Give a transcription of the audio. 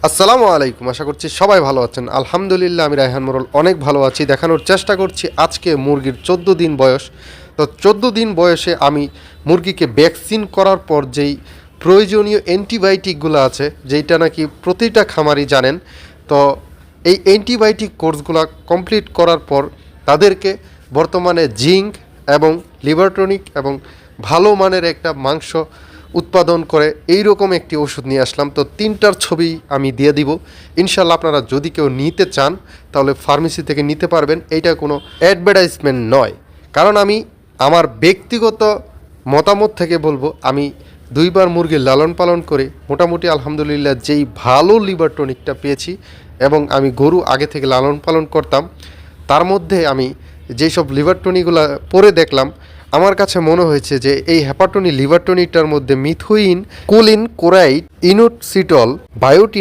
আসসালামু আলাইকুম। আশা করছি সবাই ভালো আছেন। আলহামদুলিল্লাহ আমি রায়হান মোরল অনেক ভালো আছি। দেখানোর চেষ্টা করছি আজকে মুরগির 14 দিন বয়স। তো 14 দিন বয়সে আমি মুরগিকে ভ্যাকসিন করার পর যেই প্রয়োজনীয় অ্যান্টিবায়োটিকগুলো আছে, যেইটা নাকি প্রতিটা খামারই জানেন। তো এই অ্যান্টিবায়োটিক কোর্সগুলো কমপ্লিট করার পর তাদেরকে বর্তমানে জিঙ্ক এবং লিভার টনিক এবং ভালো মানের একটা মাংস উৎপাদন করে এই রকম একটি ওষুধ নিয়ে আসলাম। তো তিনটার ছবি আমি দিয়ে দিব। ইনশাল্লাহ আপনারা যদি কেউ নিতে চান তাহলে ফার্মেসি থেকে নিতে পারবেন। এইটা কোনো অ্যাডভার্টাইজমেন্ট নয়, কারণ আমি আমার ব্যক্তিগত মতামত থেকে বলবো, আমি 2বার মুরগির লালন পালন করে মোটামুটি আলহামদুলিল্লাহ যেই ভালো লিভার টনিকটা পেয়েছি, এবং আমি গরু আগে থেকে লালন পালন করতাম, তার মধ্যে আমি যেসব লিভার টনিকগুলো পরে দেখলাম, আমার কাছে মনে হয়েছে যে এই হেপাটনি লিভার টনিকটার মধ্যে মিথুইন, কোলিন, কোরাইড, ইনোসিটল, বায়োটিন